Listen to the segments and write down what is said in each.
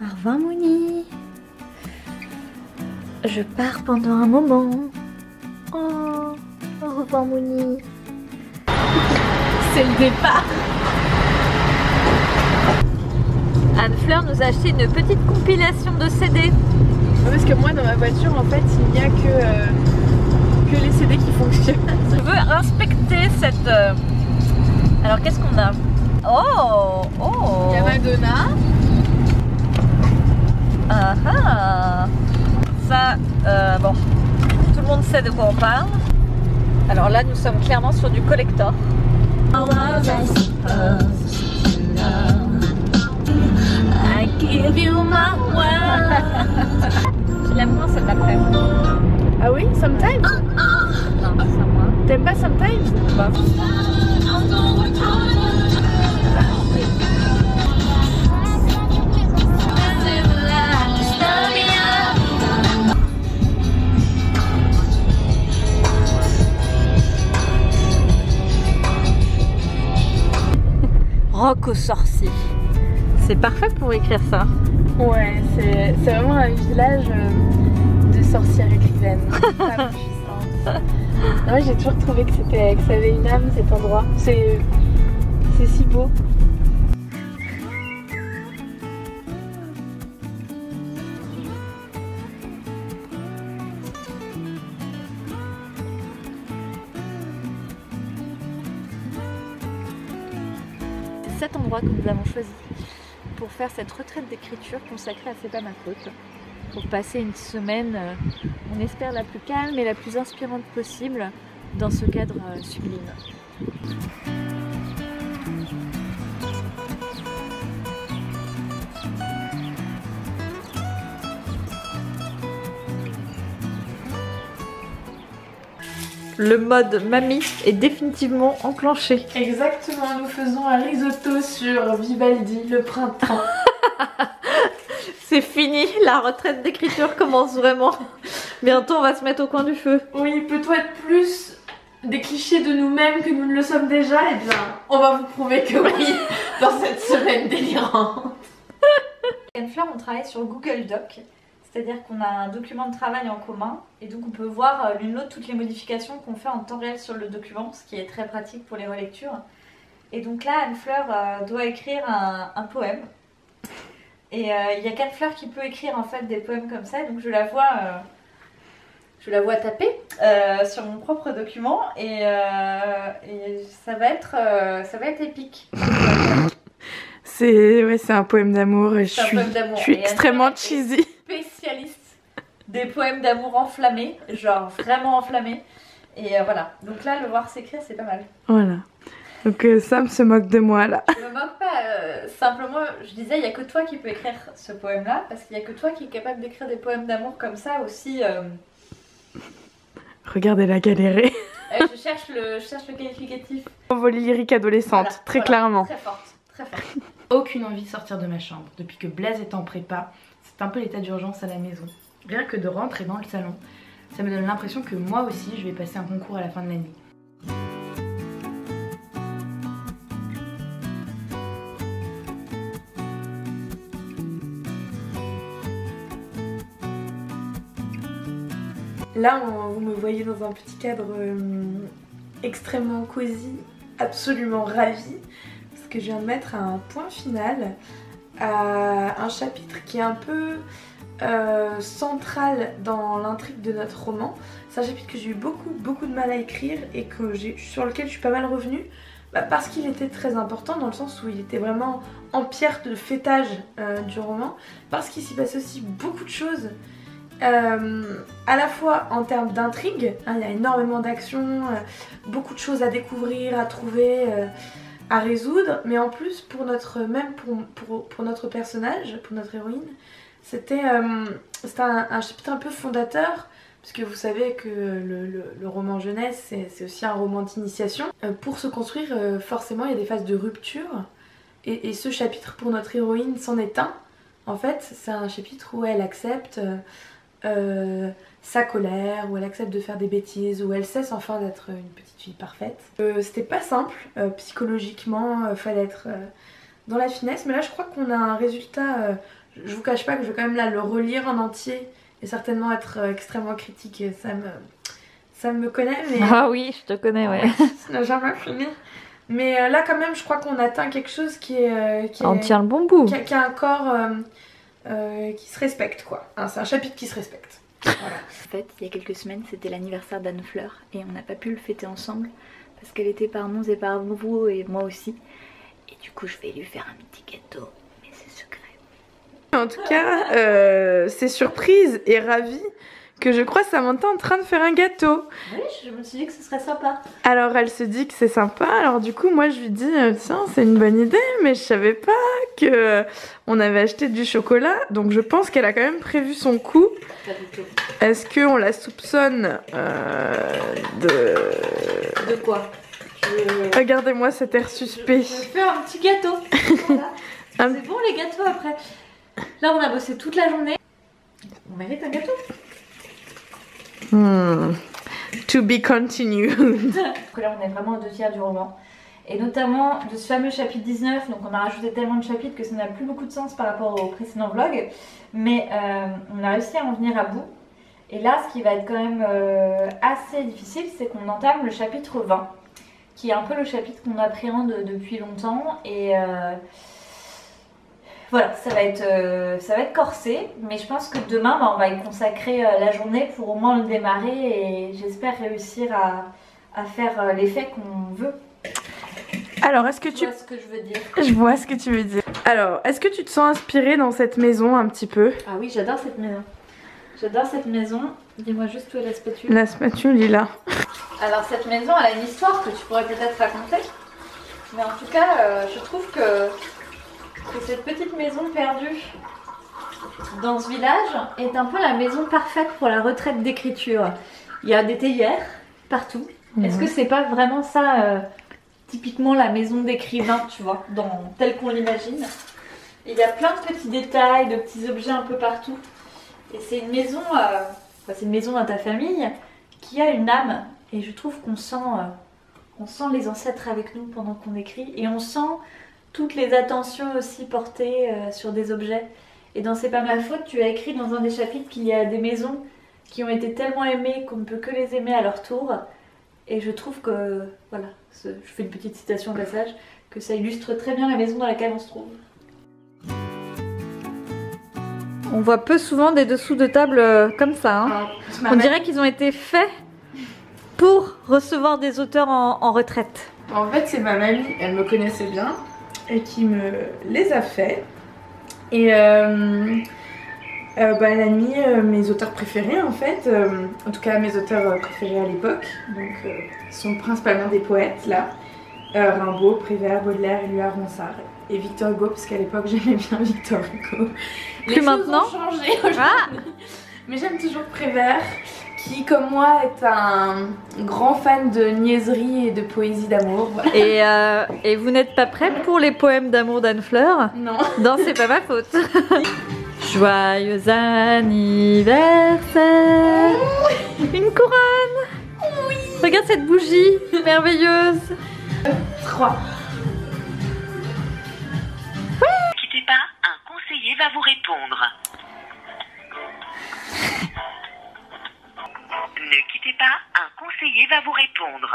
Au revoir Mouni. Je pars pendant un moment. Oh, au revoir Mouni. C'est le départ. Anne-Fleur nous a acheté une petite compilation de CD. Parce que moi dans ma voiture en fait il n'y a que les CD qui fonctionnent. Je veux inspecter cette... Alors qu'est-ce qu'on a? Oh, oh. Il y a Madonna. Ah ah. Ça, bon, tout le monde sait de quoi on parle. Alors là, nous sommes clairement sur du collector. I give you my world. Je l'aime moins celle d'après. Ah oui, Sometimes? Non, pas ça moi. T'aimes pas Sometimes? Bah. Rock aux sorciers. C'est parfait pour écrire ça. Ouais, c'est vraiment un village de sorcières écrivaines. Femmes puissantes. Ouais, j'ai toujours trouvé que ça avait une âme cet endroit. C'est si beau. Cet endroit que nous avons choisi pour faire cette retraite d'écriture consacrée à C'est pas ma faute, pour passer une semaine, on espère la plus calme et la plus inspirante possible dans ce cadre sublime. Le mode mamie est définitivement enclenché. Exactement, nous faisons un risotto sur Vivaldi, le printemps. C'est fini, la retraite d'écriture commence vraiment. Bientôt on va se mettre au coin du feu. Oui, peut-on être plus des clichés de nous-mêmes que nous ne le sommes déjà? Eh bien, on va vous prouver que oui, dans cette semaine délirante. Anne-Fleur, on travaille sur Google Doc. C'est-à-dire qu'on a un document de travail en commun et donc on peut voir l'une l'autre toutes les modifications qu'on fait en temps réel sur le document, ce qui est très pratique pour les relectures. Et donc là, Anne-Fleur doit écrire un poème. Et il n'y a qu'Anne-Fleur qui peut écrire en fait des poèmes comme ça, donc je la vois taper sur mon propre document et ça va être épique. C'est un poème d'amour et je suis Et extrêmement cheesy. Spécialiste des poèmes d'amour enflammés, genre vraiment enflammés. Et voilà, donc là le voir s'écrire c'est pas mal. Voilà. Donc Sam se moque de moi là. Je me moque pas, simplement je disais il n'y a que toi qui peux écrire ce poème là, parce qu'il n'y a que toi qui est capable d'écrire des poèmes d'amour comme ça aussi. Regardez-la galérer. Je cherche le qualificatif. Envolée lyrique adolescente, Voilà, très voilà, clairement. Très forte, très forte. Aucune envie de sortir de ma chambre. Depuis que Blaise est en prépa, c'est un peu l'état d'urgence à la maison. Rien que de rentrer dans le salon, ça me donne l'impression que moi aussi je vais passer un concours à la fin de l'année. Là, vous me voyez dans un petit cadre extrêmement cosy, absolument ravie, parce que je viens de mettre un point final à un chapitre qui est un peu central dans l'intrigue de notre roman. C'est un chapitre que j'ai eu beaucoup de mal à écrire et sur lequel je suis pas mal revenue, parce qu'il était très important dans le sens où il était vraiment en pierre de fêtage du roman, parce qu'il s'y passe aussi beaucoup de choses. À la fois en termes d'intrigue, hein, il y a énormément d'actions, beaucoup de choses à découvrir, à trouver, à résoudre, mais en plus pour notre personnage, pour notre héroïne, c'était un chapitre un peu fondateur, parce que vous savez que le roman jeunesse c'est aussi un roman d'initiation. Pour se construire, forcément il y a des phases de rupture, et ce chapitre pour notre héroïne c'en est un. En fait c'est un chapitre où elle accepte sa colère, où elle accepte de faire des bêtises, où elle cesse enfin d'être une petite fille parfaite. C'était pas simple, psychologiquement, fallait être dans la finesse, mais là je crois qu'on a un résultat je vous cache pas que je vais quand même là le relire en entier et certainement être extrêmement critique et ça me connaît mais... Ah oui, je te connais, ouais. Ça n'a jamais fini. Mais là quand même je crois qu'on atteint quelque chose On tient le bon bout. qui a un corps qui se respecte quoi. Hein, c'est un chapitre qui se respecte. Voilà. En fait, il y a quelques semaines, c'était l'anniversaire d'Anne Fleur et on n'a pas pu le fêter ensemble parce qu'elle était par Mons et par vous et moi aussi. Et du coup, je vais lui faire un petit gâteau, mais c'est secret. En tout cas, c'est surprise et ravie que je crois Samantha en train de faire un gâteau. Oui, je me suis dit que ce serait sympa. Alors elle se dit que c'est sympa, alors du coup moi je lui dis tiens c'est une bonne idée mais je savais pas que on avait acheté du chocolat donc je pense qu'elle a quand même prévu son coup. Pas du tout. Est-ce qu'on la soupçonne De quoi? Regardez-moi cet air suspect. Je vais faire un petit gâteau. Voilà. C'est bon les gâteaux après. Là on a bossé toute la journée. On mérite un gâteau. To be continued. Donc là on est vraiment aux 2/3 du roman. Et notamment de ce fameux chapitre 19, donc on a rajouté tellement de chapitres que ça n'a plus beaucoup de sens par rapport au précédent vlog. Mais on a réussi à en venir à bout. Et là ce qui va être quand même assez difficile, c'est qu'on entame le chapitre 20. Qui est un peu le chapitre qu'on appréhende depuis longtemps. Et voilà, ça va être corsé. Mais je pense que demain on va y consacrer la journée pour au moins le démarrer. Et j'espère réussir à faire l'effet qu'on veut. Alors, est-ce que Tu vois ce que je veux dire? Je vois ce que tu veux dire. Alors, est-ce que tu te sens inspirée dans cette maison un petit peu? Ah oui, j'adore cette maison. J'adore cette maison. Dis-moi juste où est la spatule. La spatule est là. Alors cette maison, elle a une histoire que tu pourrais peut-être raconter. Mais en tout cas, je trouve que cette petite maison perdue dans ce village est un peu la maison parfaite pour la retraite d'écriture. Il y a des théières partout. Est-ce que c'est pas vraiment ça, typiquement la maison d'écrivain, tu vois, telle qu'on l'imagine? Il y a plein de petits détails, de petits objets un peu partout. Et c'est une maison, c'est une maison dans ta famille qui a une âme. Et je trouve qu'on sent les ancêtres avec nous pendant qu'on écrit. Et on sent toutes les attentions aussi portées sur des objets. Et dans C'est pas ma faute, tu as écrit dans un des chapitres qu'il y a des maisons qui ont été tellement aimées qu'on ne peut que les aimer à leur tour. Et je trouve que, voilà, je fais une petite citation au passage, que ça illustre très bien la maison dans laquelle on se trouve. On voit peu souvent des dessous de table comme ça. Hein. On dirait qu'ils ont été faits pour recevoir des auteurs en retraite. En fait, c'est ma mamie, elle me connaissait bien et qui me les a fait. Et elle a mis mes auteurs préférés en fait, en tout cas mes auteurs préférés à l'époque. Donc, ils sont principalement des poètes là. Rimbaud, Prévert, Baudelaire, Éluard, Ronsard et Victor Hugo, parce qu'à l'époque j'aimais bien Victor Hugo. Plus maintenant. Choses ont changé aujourd'hui. Mais j'aime toujours Prévert, qui comme moi est un grand fan de niaiserie et de poésie d'amour. Voilà. Et vous n'êtes pas prêts pour les poèmes d'amour d'Anne Fleur? Non. Non, c'est pas ma faute. Joyeux anniversaire. Une couronne. Oui. Regarde cette bougie merveilleuse. 3. Ne quittez pas, un conseiller va vous répondre. Ne quittez pas, un conseiller va vous répondre.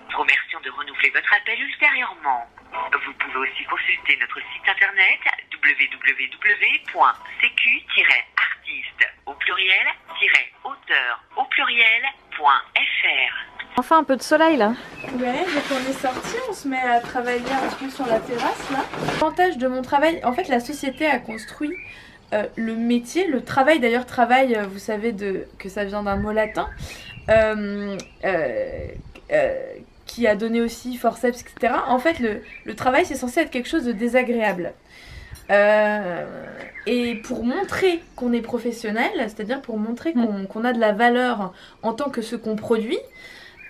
Nous remercions de renouveler votre appel ultérieurement. Vous pouvez aussi consulter notre site internet www.cq-artiste au pluriel-auteur.fr. Enfin un peu de soleil là. Ouais, donc on est sorti, on se met à travailler un peu sur la terrasse là. L'avantage de mon travail, en fait la société a construit le métier, le travail, d'ailleurs travail, vous savez que ça vient d'un mot latin, qui a donné aussi forceps, etc. En fait le travail c'est censé être quelque chose de désagréable. Et pour montrer qu'on est professionnel, c'est-à-dire pour montrer qu'on a de la valeur en tant que ce qu'on produit,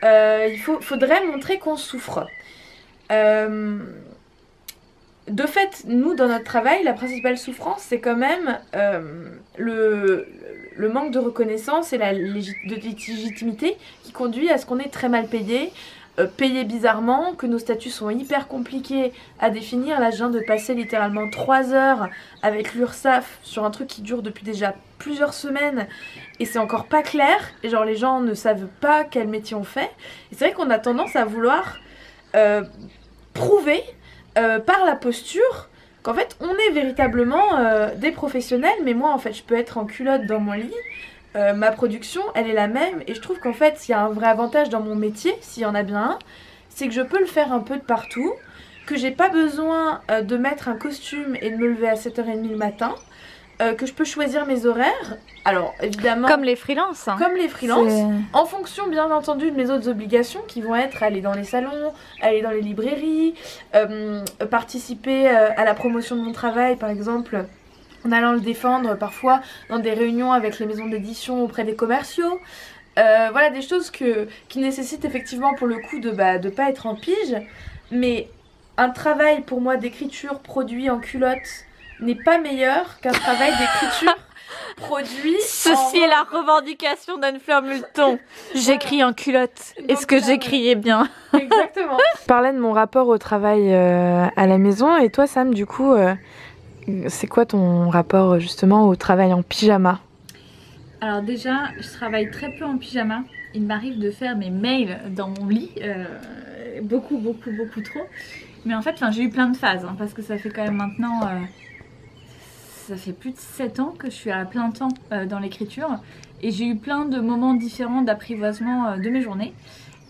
il faudrait montrer qu'on souffre. De fait, nous, dans notre travail, la principale souffrance, c'est quand même le manque de reconnaissance et de légitimité qui conduit à ce qu'on est très mal payé, payés bizarrement, que nos statuts sont hyper compliqués à définir. Là je viens de passer littéralement 3 heures avec l'URSSAF sur un truc qui dure depuis déjà plusieurs semaines et c'est encore pas clair, et genre les gens ne savent pas quel métier on fait, et c'est vrai qu'on a tendance à vouloir prouver par la posture qu'en fait on est véritablement des professionnels, mais moi en fait je peux être en culotte dans mon lit. Ma production elle est la même, et je trouve qu'en fait il y a un vrai avantage dans mon métier, s'il y en a bien un, c'est que je peux le faire un peu de partout, que j'ai pas besoin de mettre un costume et de me lever à 7h30 le matin, que je peux choisir mes horaires, alors évidemment Comme les freelances. Hein. comme les freelances, en fonction bien entendu de mes autres obligations qui vont être aller dans les salons, aller dans les librairies, participer à la promotion de mon travail par exemple, en allant le défendre parfois dans des réunions avec les maisons d'édition auprès des commerciaux. Voilà des choses qui nécessitent effectivement pour le coup de pas être en pige, mais un travail pour moi d'écriture produit en culotte n'est pas meilleur qu'un travail d'écriture produit Ceci est la revendication d'Anne-Fleur Multon. J'écris en culotte. Est-ce que j'écriais bien? Exactement. Je parlais de mon rapport au travail à la maison, et toi Sam du coup c'est quoi ton rapport justement au travail en pyjama? Alors déjà, je travaille très peu en pyjama. Il m'arrive de faire mes mails dans mon lit, beaucoup trop. Mais en fait, j'ai eu plein de phases, hein, parce que ça fait quand même maintenant... ça fait plus de 7 ans que je suis à plein temps dans l'écriture. Et j'ai eu plein de moments différents d'apprivoisement de mes journées.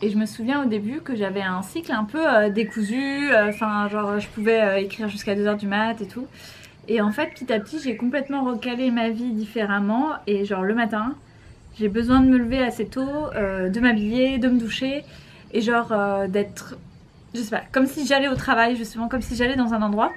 Et je me souviens au début que j'avais un cycle un peu décousu. Genre je pouvais écrire jusqu'à 2h du mat et tout. Et en fait, petit à petit, j'ai complètement recalé ma vie différemment. Et genre le matin, j'ai besoin de me lever assez tôt, de m'habiller, de me doucher. Et genre d'être, je sais pas, comme si j'allais au travail justement, comme si j'allais dans un endroit.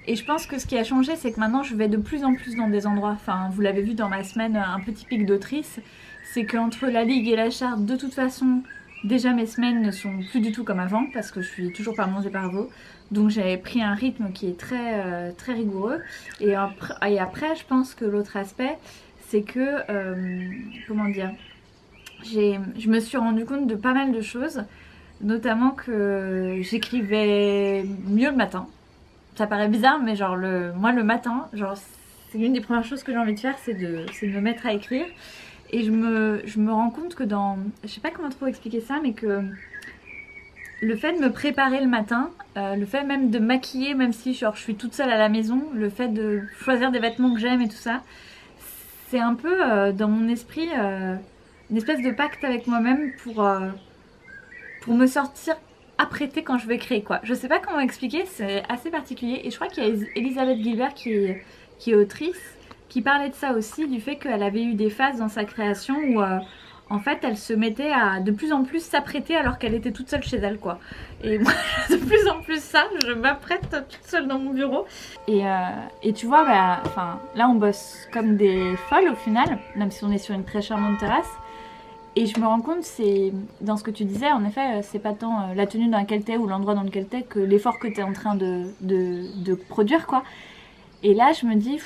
Et je pense que ce qui a changé, c'est que maintenant je vais de plus en plus dans des endroits. Enfin, vous l'avez vu dans ma semaine un peu typique d'autrice. C'est qu'entre la Ligue et la Charte, de toute façon, déjà mes semaines ne sont plus du tout comme avant, parce que je suis toujours par Mons et par Vaux. Donc j'avais pris un rythme qui est très rigoureux. Et après, je pense que l'autre aspect, c'est que, comment dire, je me suis rendu compte de pas mal de choses. Notamment que j'écrivais mieux le matin. Ça paraît bizarre, mais genre moi le matin, genre c'est une des premières choses que j'ai envie de faire, c'est de me mettre à écrire. Et je me rends compte que je sais pas comment trop expliquer ça, mais que le fait de me préparer le matin, le fait même de maquiller, même si genre je suis toute seule à la maison, le fait de choisir des vêtements que j'aime et tout ça, c'est un peu dans mon esprit une espèce de pacte avec moi-même pour me sortir apprêtée quand je vais créer quoi. Je sais pas comment expliquer, c'est assez particulier. Et je crois qu'il y a Elisabeth Gilbert qui est autrice, qui parlait de ça aussi, du fait qu'elle avait eu des phases dans sa création où en fait elle se mettait à de plus en plus s'apprêter alors qu'elle était toute seule chez elle quoi. Et moi de plus en plus ça, je m'apprête toute seule dans mon bureau. Et tu vois, là on bosse comme des folles au final, même si on est sur une très charmante terrasse. Et je me rends compte, c'est dans ce que tu disais, en effet, c'est pas tant la tenue dans laquelle t'es ou l'endroit dans lequel t'es que l'effort que t'es en train de produire, quoi. Et là, je me dis,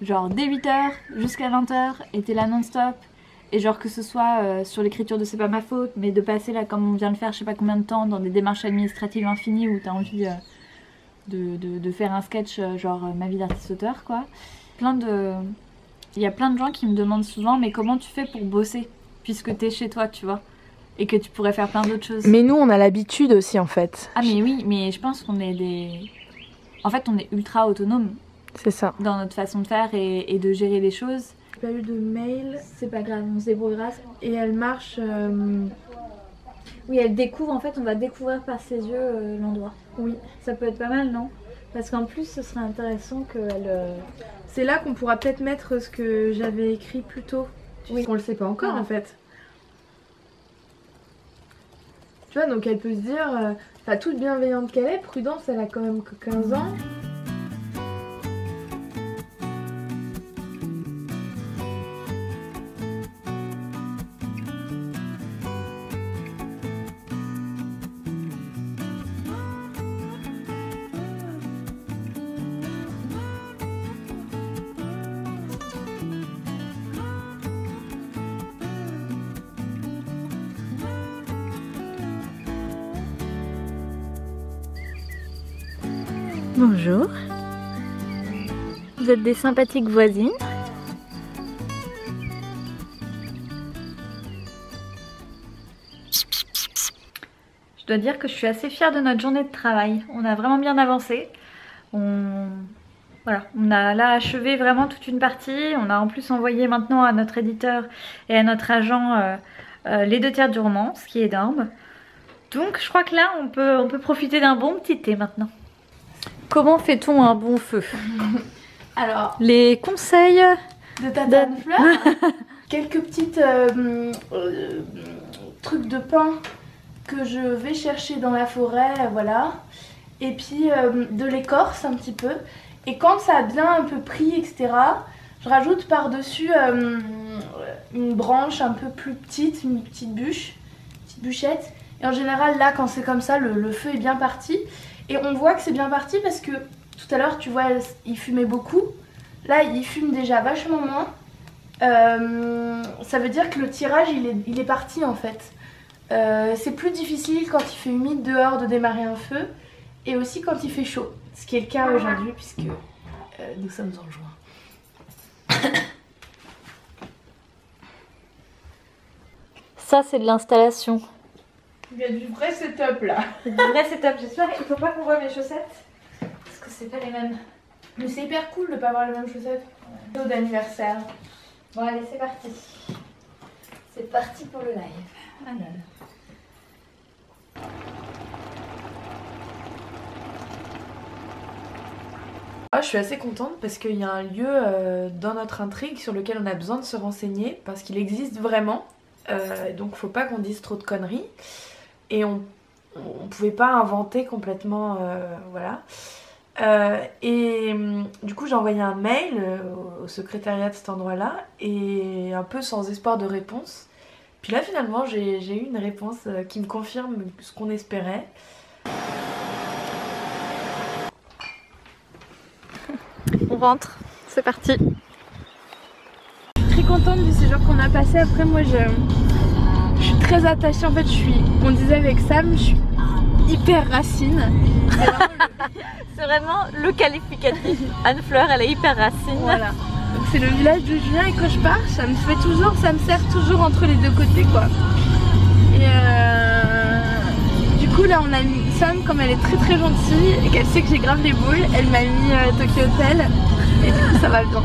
genre dès 8h jusqu'à 20h, et t'es là non-stop. Et genre que ce soit sur l'écriture de C'est pas ma faute, mais de passer là, comme on vient de faire, je sais pas combien de temps, dans des démarches administratives infinies où t'as envie de faire un sketch, genre ma vie d'artiste-auteur, quoi. Il y a plein de gens qui me demandent souvent, mais comment tu fais pour bosser puisque t'es chez toi, tu vois, et que tu pourrais faire plein d'autres choses. Mais nous, on a l'habitude aussi, en fait. Ah mais oui, mais je pense qu'on est en fait, on est ultra autonome. C'est ça. Dans notre façon de faire et de gérer les choses. J'ai pas eu de mail. C'est pas grave, on se débrouillera. Et elle marche... Oui, elle découvre, en fait, on va découvrir par ses yeux l'endroit. Oui, ça peut être pas mal, non? Parce qu'en plus, ce serait intéressant qu'elle... C'est là qu'on pourra peut-être mettre ce que j'avais écrit plus tôt. Oui. Qu'on le sait pas encore, en fait. Tu vois, donc elle peut se dire... toute bienveillante qu'elle est, Prudence, elle a quand même que 15 ans. Bonjour. Vous êtes des sympathiques voisines. Je dois dire que je suis assez fière de notre journée de travail. On a vraiment bien avancé. Voilà, on a là achevé vraiment toute une partie. On a en plus envoyé maintenant à notre éditeur et à notre agent les 2/3 du roman, ce qui est énorme. Donc je crois que là on peut profiter d'un bon petit thé maintenant. Comment fait-on un bon feu? Alors, Les conseils de Tata Anne-Fleur, quelques petites trucs de pain que je vais chercher dans la forêt, voilà. Et puis de l'écorce un petit peu. Et quand ça a bien un peu pris, etc., je rajoute par-dessus une branche un peu plus petite, une petite bûchette. Et en général, là, quand c'est comme ça, le feu est bien parti. Et on voit que c'est bien parti parce que tout à l'heure, tu vois, il fumait beaucoup. Là, il fume déjà vachement moins. Ça veut dire que le tirage, il est parti en fait. C'est plus difficile quand il fait humide dehors de démarrer un feu. Et aussi quand il fait chaud. Ce qui est le cas aujourd'hui puisque nous sommes en juin. Ça c'est de l'installation. Il y a du vrai setup là. C'est du vrai setup. J'espère qu'il ne faut pas qu'on voit mes chaussettes. Parce que c'est pas les mêmes. Mais c'est hyper cool de pas avoir les mêmes chaussettes. Cadeau d'anniversaire. Bon allez c'est parti. C'est parti pour le live. Ah là là. Je suis assez contente parce qu'il y a un lieu dans notre intrigue sur lequel on a besoin de se renseigner parce qu'il existe vraiment. Donc faut pas qu'on dise trop de conneries. Et on pouvait pas inventer complètement, voilà. Du coup j'ai envoyé un mail au secrétariat de cet endroit-là et un peu sans espoir de réponse. Puis là finalement j'ai eu une réponse qui me confirme ce qu'on espérait. On rentre, c'est parti. Je suis très contente du séjour qu'on a passé. Après moi je suis très attachée, en fait on disait avec Sam, je suis hyper racine. C'est vraiment le qualificatif. Anne-Fleur elle est hyper racine. Voilà. Donc c'est le village d'où je viens et quand je pars ça me sert toujours entre les deux côtés quoi. Et du coup là on a mis Sam, comme elle est très très gentille et qu'elle sait que j'ai grave les boules, elle m'a mis Tokyo Hotel et du coup ça va bien.